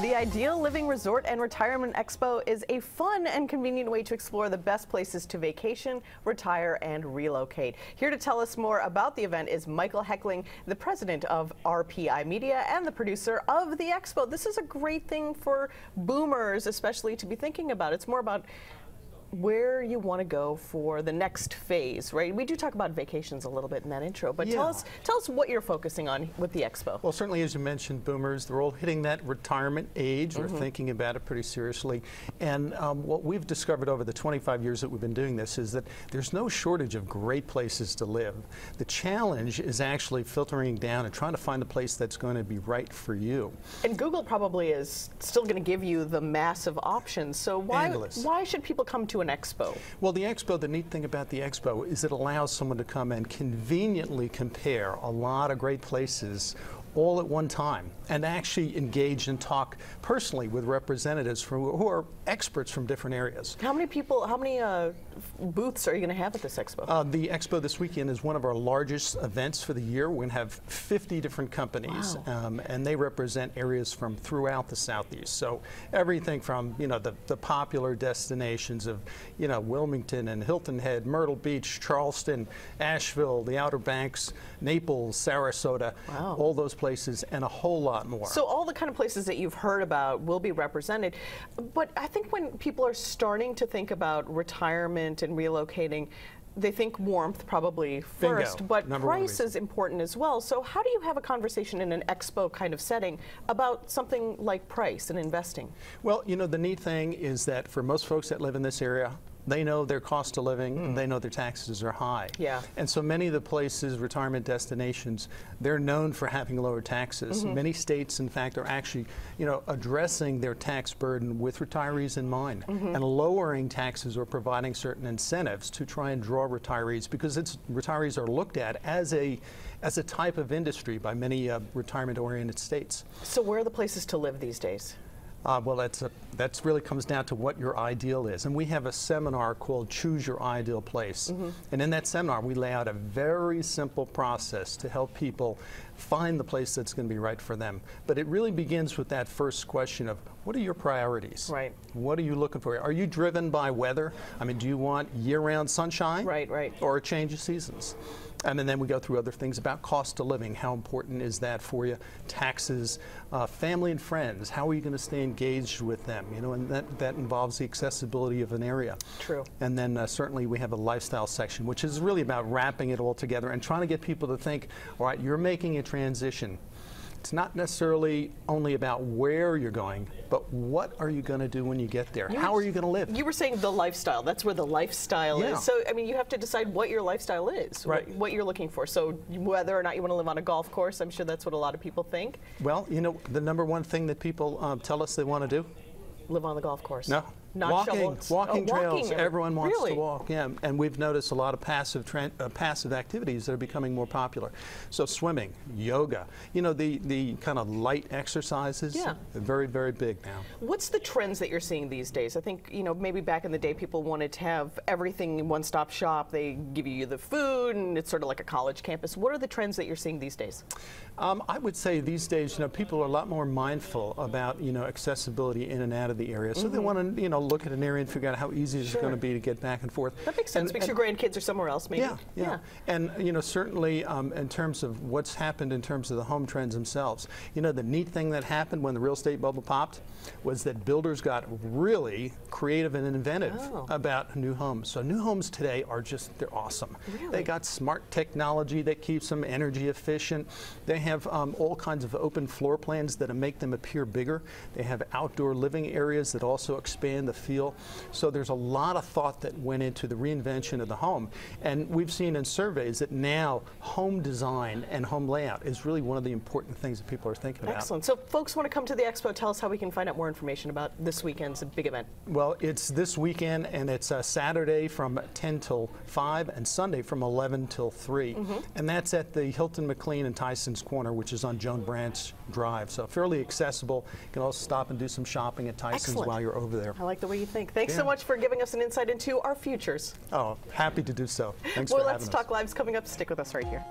The Ideal Living Resort and Retirement Expo is a fun and convenient way to explore the best places to vacation, retire, and relocate. Here to tell us more about the event is Michael Hackeling, the president of RPI Media and the producer of the Expo. This is a great thing for boomers, especially, to be thinking about. It's more about where you want to go for the next phase, right? We do talk about vacations a little bit in that intro, but tell us what you're focusing on with the Expo. Well, certainly, as you mentioned, boomers, they're all hitting that retirement age or thinking about it pretty seriously. And what we've discovered over the 25 years that we've been doing this is that there's no shortage of great places to live. The challenge is actually filtering down and trying to find a place that's going to be right for you. And Google probably is still going to give you the massive options. So why should people come to an Expo? Well, the Expo, the neat thing about the Expo is it allows someone to come and conveniently compare a lot of great places all at one time and actually engage and talk personally with representatives who are experts from different areas. How many people, how many booths are you going to have at this Expo? The Expo this weekend is one of our largest events for the year. We're going to have 50 different companies, and they represent areas from throughout the Southeast. So everything from, you know, the popular destinations of, you know, Wilmington and Hilton Head, Myrtle Beach, Charleston, Asheville, the Outer Banks, Naples, Sarasota, all those places, and a whole lot more. So all the kind of places that you've heard about will be represented. But I think when people are starting to think about retirement and relocating, they think warmth probably first, Bingo. but Number price is important as well. So how do you have a conversation in an Expo kind of setting about something like price and investing? Well, you know, the neat thing is that for most folks that live in this area, they know their cost of living, they know their taxes are high. Yeah. And so many of the places, retirement destinations, they're known for having lower taxes. Many states, in fact, are actually, you know, addressing their tax burden with retirees in mind and lowering taxes or providing certain incentives to try and draw retirees, because retirees are looked at as a type of industry by many retirement-oriented states. So where are the places to live these days? Well, that really comes down to what your ideal is. And we have a seminar called Choose Your Ideal Place. And in that seminar, we lay out a very simple process to help people find the place that's going to be right for them. But it really begins with that first question of, what are your priorities? Right. What are you looking for? Are you driven by weather? I mean, do you want year-round sunshine? Right. Or a change of seasons? And then we go through other things about cost of living. How important is that for you? Taxes, family and friends. How are you going to stay engaged with them? You know, and that involves the accessibility of an area. True. And then certainly we have a lifestyle section, which is really about wrapping it all together and trying to get people to think, all right, you're making a transition. It's not necessarily only about where you're going, but what are you going to do when you get there? How are you going to live? You were saying the lifestyle. That's where the lifestyle is. So, I mean, you have to decide what your lifestyle is, what you're looking for. So whether or not you want to live on a golf course, I'm sure that's what a lot of people think. Well, you know, the number one thing that people tell us they want to do? Live on the golf course. No. Not walking trails. Everyone wants to walk. Yeah, and we've noticed a lot of passive activities that are becoming more popular. So swimming, yoga, you know, the kind of light exercises. Very, very big now. What's the trends that you're seeing these days? I think, you know, maybe back in the day people wanted to have everything in one-stop shop. They give you the food, and it's sort of like a college campus. What are the trends that you're seeing these days? I would say these days, you know, people are a lot more mindful about, you know, accessibility in and out of the area. So they want to, you know, look at an area and figure out how easy it's going to be to get back and forth. That makes sense, because your grandkids are somewhere else, maybe. Yeah. And, you know, certainly in terms of what's happened in terms of the home trends themselves, you know, the neat thing that happened when the real estate bubble popped was that builders got really creative and inventive about new homes. So new homes today are just, they're awesome. Really? They got smart technology that keeps them energy efficient. They have all kinds of open floor plans that make them appear bigger. They have outdoor living areas that also expand the feel. So there's a lot of thought that went into the reinvention of the home. And we've seen in surveys that now home design and home layout is really one of the important things that people are thinking about. Excellent. So folks want to come to the Expo. Tell us how we can find out more information about this weekend's big event. Well, it's this weekend, and it's Saturday from 10 till 5 and Sunday from 11 till 3. And that's at the Hilton McLean and Tyson's Corner, which is on Joan Branch Drive. So fairly accessible. You can also stop and do some shopping at Tyson's while you're over there. I like the way you think. Thanks so much for giving us an insight into our futures. Oh, happy to do so. Thanks for having us. Let's Talk Live's coming up. Stick with us right here.